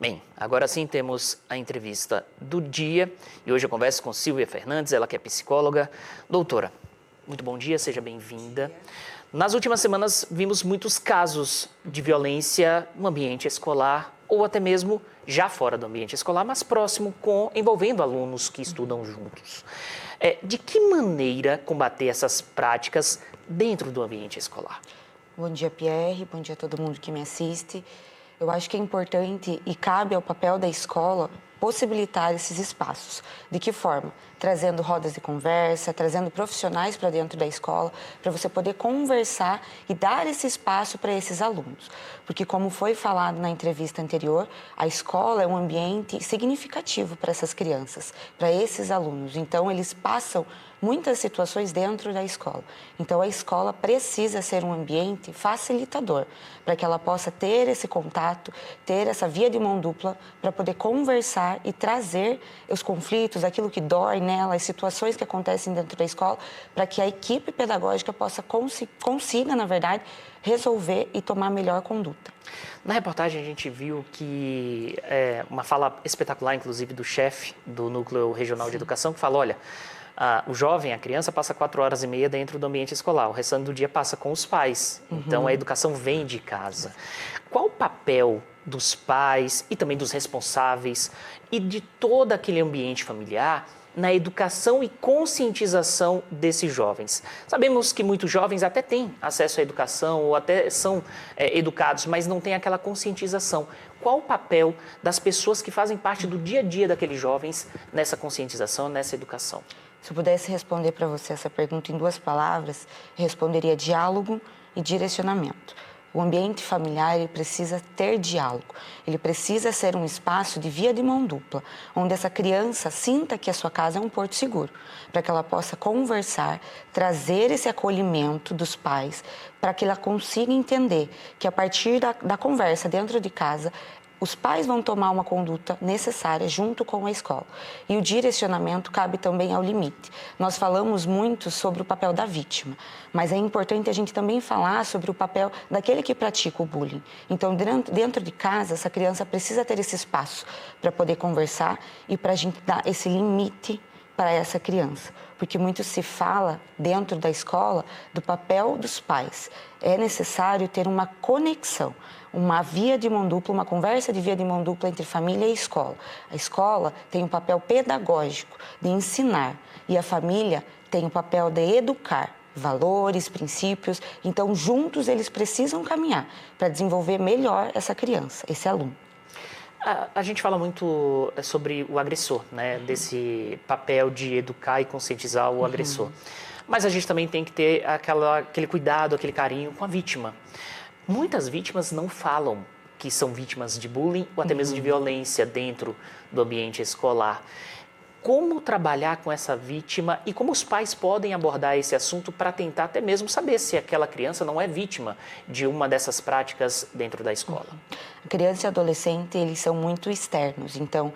Bem, agora sim temos a entrevista do dia e hoje eu converso com Silvia Fernandes, ela que é psicóloga. Doutora, muito bom dia, seja bem-vinda. Nas últimas semanas vimos muitos casos de violência no ambiente escolar ou até mesmo já fora do ambiente escolar, mas próximo, envolvendo alunos que estudam juntos. De que maneira combater essas práticas dentro do ambiente escolar? Bom dia, Pierre. Bom dia a todo mundo que me assiste. Eu acho que é importante e cabe ao papel da escola possibilitar esses espaços. De que forma? Trazendo rodas de conversa, trazendo profissionais para dentro da escola, para você poder conversar e dar esse espaço para esses alunos. Porque, como foi falado na entrevista anterior, a escola é um ambiente significativo para essas crianças, para esses alunos. Então, eles passam muitas situações dentro da escola. Então, a escola precisa ser um ambiente facilitador, para que ela possa ter esse contato, ter essa via de mão dupla, para poder conversar e trazer os conflitos, aquilo que dói nela, as situações que acontecem dentro da escola, para que a equipe pedagógica consiga, na verdade, resolver e tomar a melhor conduta. Na reportagem a gente viu que uma fala espetacular, inclusive, do chefe do Núcleo Regional de Educação, que falou, olha, o jovem, a criança, passa 4h30 dentro do ambiente escolar, o restante do dia passa com os pais. Então, a educação vem de casa. Qual o papel dos pais e também dos responsáveis e de todo aquele ambiente familiar na educação e conscientização desses jovens? Sabemos que muitos jovens até têm acesso à educação ou até são educados, mas não têm aquela conscientização. Qual o papel das pessoas que fazem parte do dia a dia daqueles jovens nessa conscientização, nessa educação? Se eu pudesse responder para você essa pergunta em 2 palavras, eu responderia diálogo e direcionamento. O ambiente familiar ele precisa ter diálogo, ele precisa ser um espaço de via de mão dupla, onde essa criança sinta que a sua casa é um porto seguro, para que ela possa conversar, trazer esse acolhimento dos pais, para que ela consiga entender que a partir da conversa dentro de casa, os pais vão tomar uma conduta necessária junto com a escola. E o direcionamento cabe também ao limite. Nós falamos muito sobre o papel da vítima, mas é importante a gente também falar sobre o papel daquele que pratica o bullying. Então, dentro de casa, essa criança precisa ter esse espaço para poder conversar e para a gente dar esse limite para essa criança. Porque muito se fala dentro da escola do papel dos pais. É necessário ter uma conexão, uma via de mão dupla, uma conversa de via de mão dupla entre família e escola. A escola tem um papel pedagógico de ensinar e a família tem o papel de educar valores, princípios. Então, juntos eles precisam caminhar para desenvolver melhor essa criança, esse aluno. A gente fala muito sobre o agressor, né? Desse papel de educar e conscientizar o agressor. Mas a gente também tem que ter aquele cuidado, aquele carinho com a vítima. Muitas vítimas não falam que são vítimas de bullying ou até mesmo de violência dentro do ambiente escolar. Como trabalhar com essa vítima e como os pais podem abordar esse assunto para tentar até mesmo saber se aquela criança não é vítima de uma dessas práticas dentro da escola? A criança e adolescente, eles são muito externos, então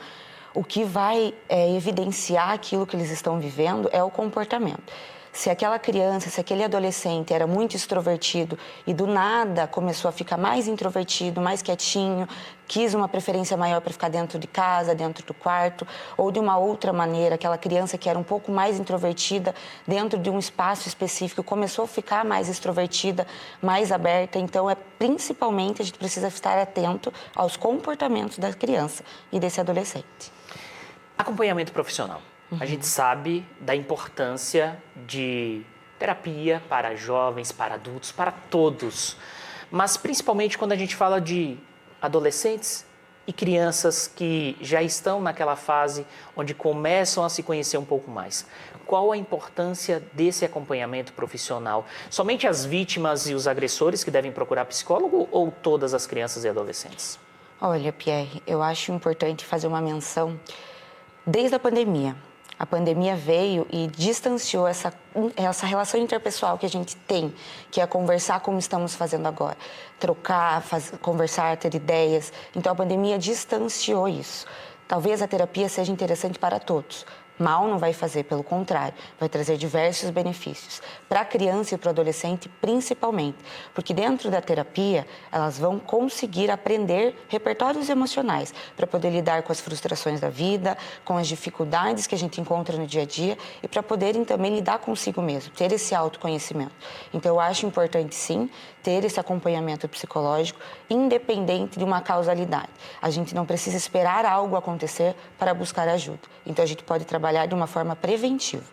o que vai evidenciar aquilo que eles estão vivendo é o comportamento. Se aquela criança, se aquele adolescente era muito extrovertido e do nada começou a ficar mais introvertido, mais quietinho, quis uma preferência maior para ficar dentro de casa, dentro do quarto, ou de uma outra maneira, aquela criança que era um pouco mais introvertida dentro de um espaço específico começou a ficar mais extrovertida, mais aberta. Então, principalmente a gente precisa estar atento aos comportamentos da criança e desse adolescente. Acompanhamento profissional. A gente sabe da importância de terapia para jovens, para adultos, para todos. Mas principalmente quando a gente fala de adolescentes e crianças que já estão naquela fase onde começam a se conhecer um pouco mais. Qual a importância desse acompanhamento profissional? Somente as vítimas e os agressores que devem procurar psicólogo ou todas as crianças e adolescentes? Olha, Pierre, eu acho importante fazer uma menção desde a pandemia. A pandemia veio e distanciou essa relação interpessoal que a gente tem, que é conversar como estamos fazendo agora. Trocar, conversar, ter ideias. Então, a pandemia distanciou isso. Talvez a terapia seja interessante para todos, Mal não vai fazer, pelo contrário, vai trazer diversos benefícios para a criança e para o adolescente, principalmente, porque dentro da terapia elas vão conseguir aprender repertórios emocionais para poder lidar com as frustrações da vida, com as dificuldades que a gente encontra no dia a dia e para poderem também lidar consigo mesmo, ter esse autoconhecimento. Então, eu acho importante, sim, ter esse acompanhamento psicológico, independente de uma causalidade. A gente não precisa esperar algo acontecer para buscar ajuda. Então, a gente pode trabalhar de uma forma preventiva.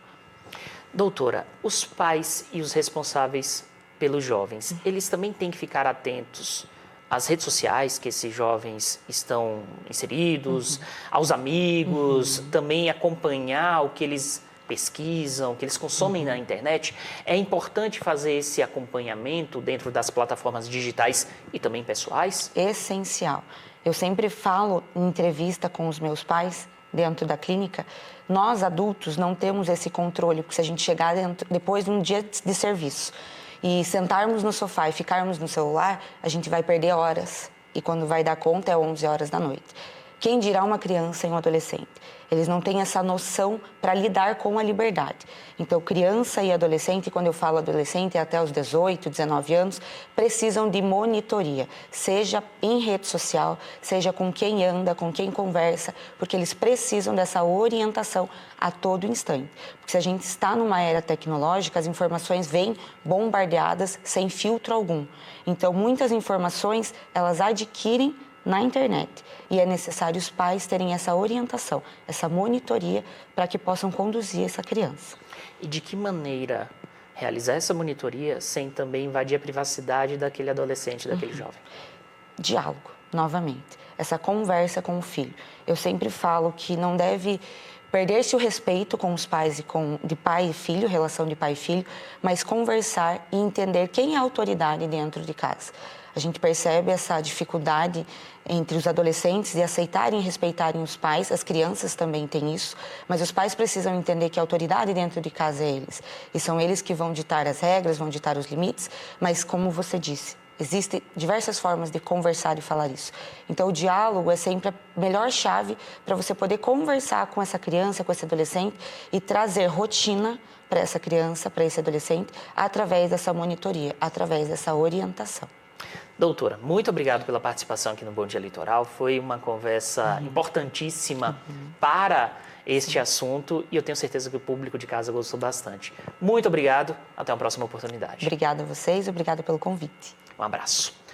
Doutora, os pais e os responsáveis pelos jovens, eles também têm que ficar atentos às redes sociais que esses jovens estão inseridos, aos amigos, também acompanhar o que eles pesquisam, o que eles consomem na internet. É importante fazer esse acompanhamento dentro das plataformas digitais e também pessoais? Essencial. Eu sempre falo em entrevista com os meus pais, dentro da clínica, nós adultos não temos esse controle, porque se a gente chegar depois de um dia de serviço e sentarmos no sofá e ficarmos no celular, a gente vai perder horas. E quando vai dar conta é 11 horas da noite. Quem dirá uma criança e um adolescente? Eles não têm essa noção para lidar com a liberdade. Então, criança e adolescente, quando eu falo adolescente, até os 18, 19 anos, precisam de monitoria, seja em rede social, seja com quem anda, com quem conversa, porque eles precisam dessa orientação a todo instante. Porque se a gente está numa era tecnológica, as informações vêm bombardeadas sem filtro algum. Então, muitas informações, elas adquirem na internet. E é necessário os pais terem essa orientação, essa monitoria, para que possam conduzir essa criança. E de que maneira realizar essa monitoria sem também invadir a privacidade daquele adolescente, daquele jovem? Diálogo, novamente. Essa conversa com o filho. Eu sempre falo que não deve perder-se o respeito com os pais de pai e filho, relação de pai e filho, mas conversar e entender quem é a autoridade dentro de casa. A gente percebe essa dificuldade entre os adolescentes de aceitarem e respeitarem os pais, as crianças também têm isso, mas os pais precisam entender que a autoridade dentro de casa é eles. E são eles que vão ditar as regras, vão ditar os limites, mas como você disse, existem diversas formas de conversar e falar isso. Então, o diálogo é sempre a melhor chave para você poder conversar com essa criança, com esse adolescente e trazer rotina para essa criança, para esse adolescente, através dessa monitoria, através dessa orientação. Doutora, muito obrigado pela participação aqui no Bom Dia Litoral. Foi uma conversa importantíssima para este assunto e eu tenho certeza que o público de casa gostou bastante. Muito obrigado, até uma próxima oportunidade. Obrigada a vocês, obrigada pelo convite. Um abraço.